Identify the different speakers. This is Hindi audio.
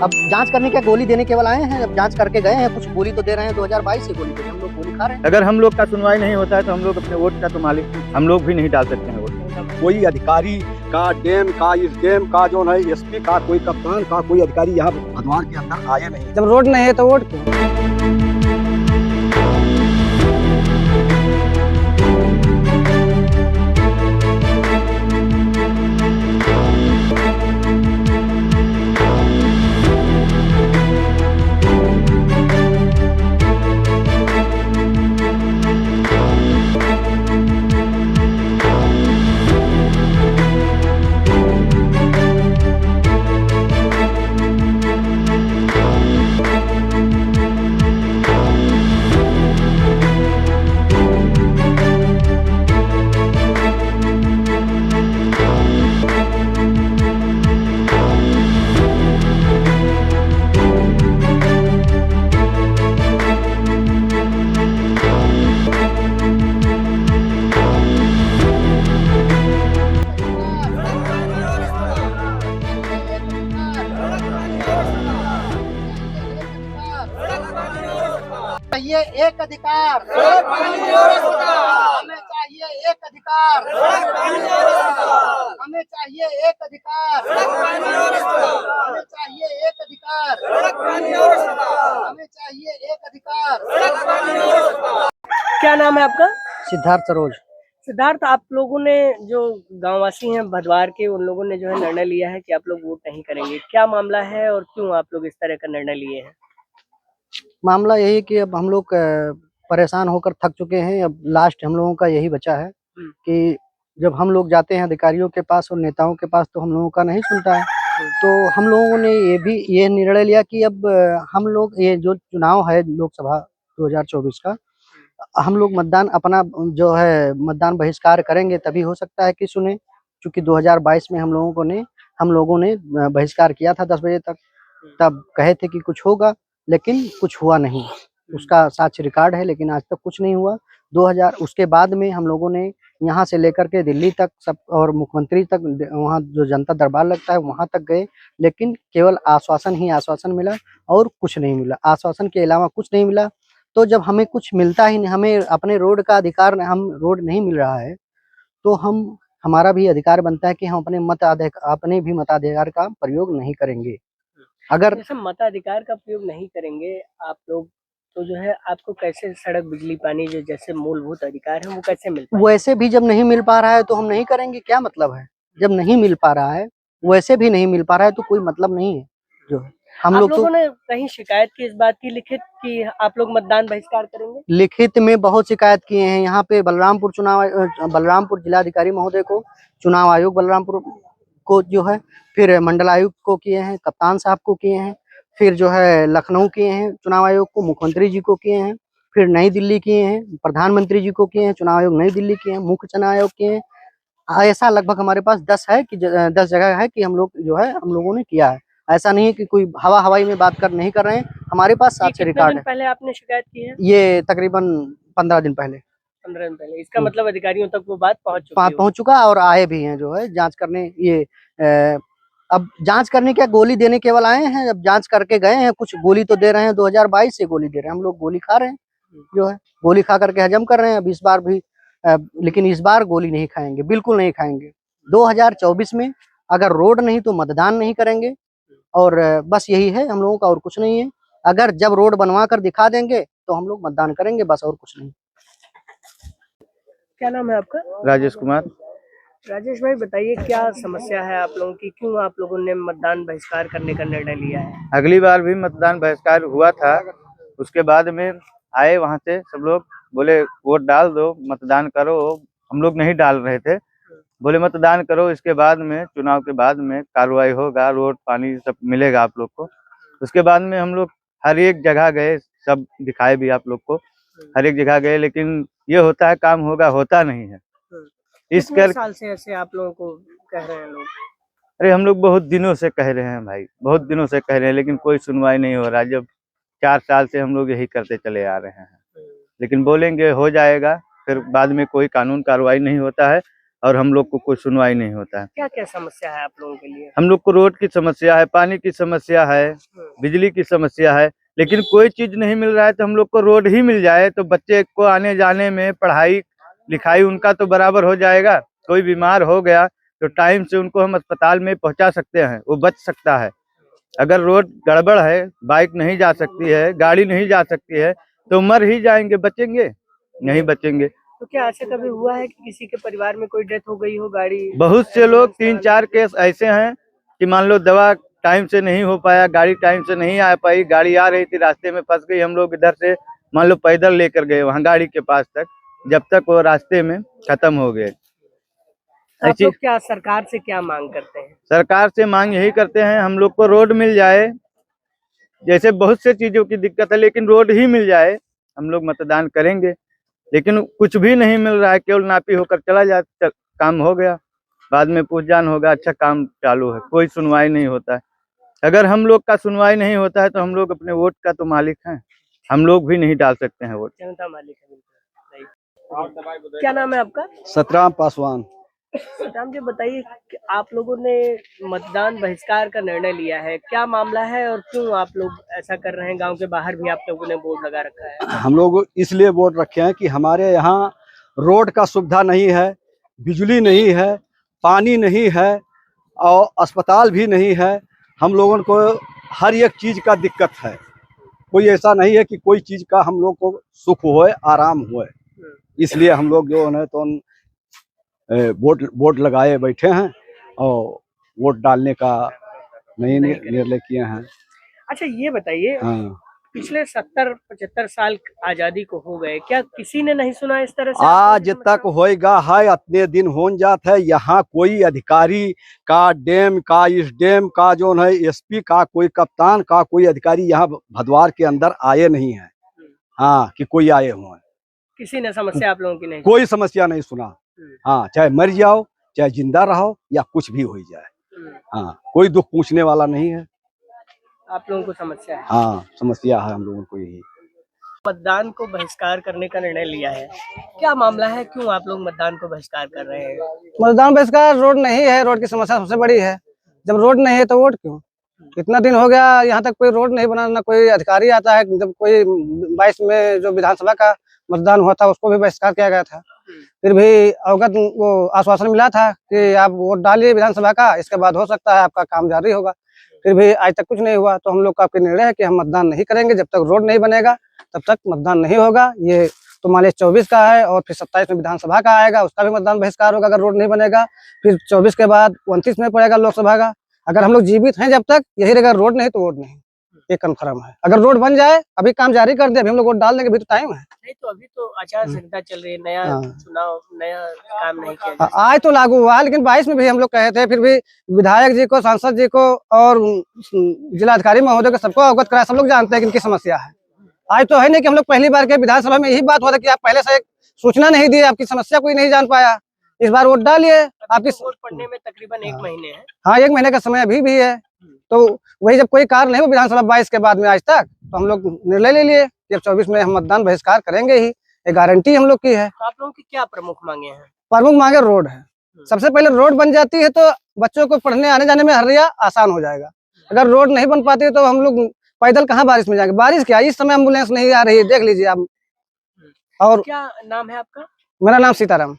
Speaker 1: अब जांच करने क्या गोली देने केवल आए हैं? अब जांच करके गए हैं, कुछ गोली तो दे रहे हैं। 2022 से गोली दे रहे हैं, हम लोग गोली खा रहे हैं।
Speaker 2: अगर हम लोग का सुनवाई नहीं होता है तो हम लोग अपने वोट का तो मालिक हम लोग भी नहीं डाल सकते हैं वोट।
Speaker 3: कोई अधिकारी का डैम का इस डैम का जो है एसपी का कोई कप्तान का कोई अधिकारी यहाँ भदवार के अंदर आए नहीं।
Speaker 4: जब रोड नहीं है तो वोट क्यों?
Speaker 1: चाहिए एक अधिकार, हमें चाहिए एक अधिकार, हमें चाहिए एक अधिकार, हमें चाहिए एक अधिकार, हमें चाहिए एक अधिकार।
Speaker 4: क्या नाम है आपका?
Speaker 1: सिद्धार्थ सरोज।
Speaker 4: सिद्धार्थ, आप लोगों ने जो गांववासी हैं भदवार के, उन लोगों ने जो है निर्णय लिया है कि आप लोग वोट नहीं करेंगे। क्या मामला है और क्यों आप लोग इस तरह का निर्णय लिए हैं?
Speaker 1: मामला यही है कि अब हम लोग परेशान होकर थक चुके हैं। अब लास्ट हम लोगों का यही बचा है कि जब हम लोग जाते हैं अधिकारियों के पास और नेताओं के पास तो हम लोगों का नहीं सुनता है। तो हम लोगों ने ये निर्णय लिया कि अब हम लोग ये जो चुनाव है लोकसभा 2024 का, हम लोग मतदान अपना जो है मतदान बहिष्कार करेंगे तभी हो सकता है कि सुने। क्योंकि 2022 में हम लोगों ने बहिष्कार किया था 10 बजे तक। तब कहे थे कि कुछ होगा, लेकिन कुछ हुआ नहीं। उसका साक्ष्य रिकॉर्ड है, लेकिन आज तक कुछ नहीं हुआ। 2000 उसके बाद में हम लोगों ने यहाँ से लेकर के दिल्ली तक सब और मुख्यमंत्री तक वहाँ जो जनता दरबार लगता है वहाँ तक गए, लेकिन केवल आश्वासन ही आश्वासन मिला और कुछ नहीं मिला। आश्वासन के अलावा कुछ नहीं मिला। तो जब हमें कुछ मिलता ही नहीं, हमें अपने रोड का अधिकार, हम रोड नहीं मिल रहा है, तो हमारा भी अधिकार बनता है कि हम अपने भी मताधिकार का प्रयोग नहीं करेंगे। अगर
Speaker 4: जैसे मताधिकार का प्रयोग नहीं करेंगे आप लोग, तो जो है आपको कैसे सड़क, बिजली, पानी जो जैसे मूलभूत अधिकार है वो कैसे मिल पाएंगे?
Speaker 1: वैसे भी जब नहीं मिल पा रहा है तो हम नहीं करेंगे, क्या मतलब है? जब नहीं मिल पा रहा है, वैसे भी नहीं मिल पा रहा है तो कोई मतलब नहीं है। जो हम
Speaker 4: आप
Speaker 1: लोग
Speaker 4: लोगों ने कहीं शिकायत की इस बात की लिखित कि आप लोग मतदान बहिष्कार करेंगे?
Speaker 1: लिखित में बहुत शिकायत किए हैं। यहाँ पे बलरामपुर जिलाधिकारी महोदय को, चुनाव आयोग बलरामपुर को जो है, फिर मंडल आयुक्त को किए हैं, कप्तान साहब को किए हैं, फिर जो है लखनऊ किए हैं चुनाव आयोग को, मुख्यमंत्री जी को किए हैं, फिर नई दिल्ली किए हैं, प्रधानमंत्री जी को किए हैं, चुनाव आयोग नई दिल्ली किए हैं, मुख्य चुनाव आयोग किए हैं। ऐसा लगभग हमारे पास 10 है कि 10 जगह है कि हम लोगों ने किया है। ऐसा नहीं है कि कोई हवाई में बात कर नहीं कर रहे हैं। हमारे पास
Speaker 4: ये
Speaker 1: साक्ष्य
Speaker 4: कितने
Speaker 1: रिकॉर्ड
Speaker 4: दिन
Speaker 1: है।
Speaker 4: पहले आपने शिकायत की है?
Speaker 1: ये तकरीबन 15 दिन पहले
Speaker 4: 15 दिन पहले। इसका मतलब अधिकारियों तक वो बात पहुंच चुकी है?
Speaker 1: पहुंच चुका और आए भी हैं जो है जांच करने। अब जांच करने क्या गोली देने केवल आए हैं? अब जांच करके गए हैं, कुछ गोली तो दे रहे हैं। 2022 से गोली दे रहे हैं, हम लोग गोली खा रहे हैं। जो है गोली खा करके हजम कर रहे हैं। अब इस बार भी लेकिन इस बार गोली नहीं खाएंगे, बिल्कुल नहीं खाएंगे। 2024 में अगर रोड नहीं तो मतदान नहीं करेंगे। और बस यही है हम लोगों का, और कुछ नहीं है। अगर जब रोड बनवा कर दिखा देंगे तो हम लोग मतदान करेंगे, बस और कुछ नहीं।
Speaker 4: क्या नाम है आपका?
Speaker 2: राजेश कुमार।
Speaker 4: राजेश भाई, बताइए क्या समस्या है आप लोगों की? क्यों आप लोगों ने मतदान बहिष्कार करने का निर्णय लिया है?
Speaker 2: अगली बार भी मतदान बहिष्कार हुआ था, उसके बाद में आए वहां से सब लोग, बोले वोट डाल दो, मतदान करो। हम लोग नहीं डाल रहे थे, बोले मतदान करो, इसके बाद में चुनाव के बाद में कार्रवाई होगा, रोड पानी सब मिलेगा आप लोग को। उसके बाद में हम लोग हर एक जगह गए, सब दिखाए भी आप लोग को, हर एक जगह गए, लेकिन ये होता है काम होगा, होता नहीं है। इस
Speaker 4: कितने
Speaker 2: कर
Speaker 4: साल से ऐसे आप लोगों को कह रहे हैं लोग?
Speaker 2: अरे हम लोग बहुत दिनों से कह रहे हैं भाई, बहुत दिनों से कह रहे हैं, लेकिन कोई सुनवाई नहीं हो रहा। जब 4 साल से हम लोग यही करते चले आ रहे हैं, लेकिन बोलेंगे हो जाएगा, फिर बाद में कोई कानून कार्रवाई नहीं होता है। और हम लोग को कोई सुनवाई नहीं होता है।
Speaker 4: क्या क्या समस्या है आप लोगों के लिए?
Speaker 2: हम लोग को रोड की समस्या है, पानी की समस्या है, बिजली की समस्या है, लेकिन कोई चीज नहीं मिल रहा है। तो हम लोग को रोड ही मिल जाए तो बच्चे को आने जाने में, पढ़ाई लिखाई उनका तो बराबर हो जाएगा। कोई बीमार हो गया तो टाइम से उनको हम अस्पताल में पहुंचा सकते हैं, वो बच सकता है। अगर रोड गड़बड़ है, बाइक नहीं जा सकती है, गाड़ी नहीं जा सकती है, तो मर ही जाएंगे, बचेंगे नहीं बचेंगे।
Speaker 4: तो क्या ऐसे कभी हुआ है कि किसी के परिवार में कोई डेथ हो गई हो गाड़ी?
Speaker 2: बहुत से लोग 3-4 केस ऐसे हैं कि मान लो दवा टाइम से नहीं हो पाया, गाड़ी टाइम से नहीं आ पाई, गाड़ी आ रही थी रास्ते में फंस गई, हम लोग इधर से मान लो पैदल लेकर गए वहाँ गाड़ी के पास तक, जब तक वो रास्ते में खत्म हो गए।
Speaker 4: आप लोग क्या सरकार से क्या मांग करते हैं?
Speaker 2: सरकार से मांग यही करते हैं हम लोग को रोड मिल जाए। जैसे बहुत से चीजों की दिक्कत है, लेकिन रोड ही मिल जाए, हम लोग मतदान करेंगे। लेकिन कुछ भी नहीं मिल रहा है, केवल नापी होकर चला जाए, काम हो गया, बाद में पूछजान होगा, अच्छा काम चालू है, कोई सुनवाई नहीं होता है। अगर हम लोग का सुनवाई नहीं होता है तो हम लोग अपने वोट का तो मालिक हैं, हम लोग भी नहीं डाल सकते हैं वोट।
Speaker 4: जनता मालिक है, बिल्कुल। क्या नाम है आपका?
Speaker 3: सतराम पासवान।
Speaker 4: राम जी, बताइए कि आप लोगों ने मतदान बहिष्कार का निर्णय लिया है, क्या मामला है और क्यों आप लोग ऐसा कर रहे हैं? गांव के बाहर भी आप लोगों ने बोर्ड लगा रखा है।
Speaker 3: हम लोग इसलिए बोर्ड रखे हैं कि हमारे यहाँ रोड का सुविधा नहीं है, बिजली नहीं है, पानी नहीं है और अस्पताल भी नहीं है। हम लोगों को हर एक चीज़ का दिक्कत है। कोई ऐसा नहीं है कि कोई चीज़ का हम लोग को सुख होए, आराम होए। इसलिए हम लोग जो है तो वोट लगाए बैठे हैं और वोट डालने का नहीं निर्णय किए हैं।
Speaker 4: अच्छा, ये बताइए,
Speaker 3: हाँ।
Speaker 4: पिछले 70-75 साल आजादी को हो गए, क्या किसी ने नहीं सुना इस तरह से?
Speaker 3: आज तक होएगा है, इतने दिन हो जात है, यहाँ कोई अधिकारी का डैम का, इस डैम का जो है एसपी का, कोई कप्तान का, कोई अधिकारी यहाँ भदवार के अंदर आए नहीं है। हाँ, कि कोई आए हुए हैं,
Speaker 4: किसी ने समस्या आप लोगों की नहीं?
Speaker 3: कोई समस्या नहीं सुना। हाँ, चाहे मर जाओ, चाहे जिंदा रहो, या कुछ भी हो जाए, हाँ, कोई दुख पूछने वाला नहीं है।
Speaker 4: आप लोगों को समस्या है?
Speaker 3: हाँ, समस्या है हम लोगों को यही।
Speaker 4: मतदान को बहिष्कार करने का निर्णय लिया है, क्या मामला है, क्यों आप लोग मतदान को बहिष्कार कर रहे हैं?
Speaker 1: मतदान बहिष्कार, रोड नहीं है, रोड की समस्या सबसे बड़ी है। जब रोड नहीं है तो वोट क्यों? इतना दिन हो गया, यहाँ तक कोई रोड नहीं बना, ना कोई अधिकारी आता है। जब कोई 22 में जो विधानसभा का मतदान हुआ था उसको भी बहिष्कार किया गया था, फिर भी अवगत वो आश्वासन मिला था कि आप वोट डालिए विधानसभा का, इसके बाद हो सकता है आपका काम जारी होगा। फिर भी आज तक कुछ नहीं हुआ। तो हम लोग का आपके निर्णय है कि हम मतदान नहीं करेंगे, जब तक रोड नहीं बनेगा तब तक मतदान नहीं होगा। ये तो मान 24 का है और फिर 27 में विधानसभा का आएगा, उसका भी मतदान बहिष्कार होगा अगर रोड नहीं बनेगा। फिर 24 के बाद 29 में पड़ेगा लोकसभा का। अगर हम लोग जीवित हैं जब तक यही रहेगा, रोड नहीं तो वोट नहीं, ये कन्फर्म है। अगर रोड बन जाए, अभी काम जारी कर दे, अभी हम लोग वोट डाल देंगे, अभी तो टाइम है।
Speaker 4: नहीं तो अभी तो आचार संहिता चल रही है, नया चुनाव, नया काम नहीं किया जा
Speaker 1: आज तो लागू हुआ, लेकिन 22 में भी हम लोग कहे थे, फिर भी विधायक जी को, सांसद जी को और जिलाधिकारी महोदय को सबको अवगत कराया, सब लोग जानते हैं कि इनकी समस्या है। आज तो है नहीं कि हम लोग पहली बार के विधानसभा में यही बात हो रहा कि आप पहले से सूचना नहीं दी, आपकी समस्या कोई नहीं जान पाया, इस बार वोट डालिए। आपकी
Speaker 4: वोट पड़ने में तकरीबन 1 महीने है।
Speaker 1: हाँ, 1 महीने का समय अभी भी है। तो वही जब कोई कार्य नहीं हुआ विधानसभा 22 के बाद में आज तक, तो हम लोग निर्णय ले लिए कि अब 24 में हम मतदान बहिष्कार करेंगे ही, ये गारंटी हम लोग की है।
Speaker 4: तो आप लोगों की क्या प्रमुख मांगे हैं?
Speaker 1: प्रमुख मांगे रोड है। सबसे पहले रोड बन जाती है तो बच्चों को पढ़ने आने जाने में हरिया आसान हो जाएगा। अगर रोड नहीं बन पाती तो हम लोग पैदल कहाँ बारिश में जाएंगे? बारिश क्या, इस समय एम्बुलेंस नहीं आ रही है, देख लीजिए आप। और
Speaker 4: क्या नाम है आपका?
Speaker 1: मेरा नाम सीताराम।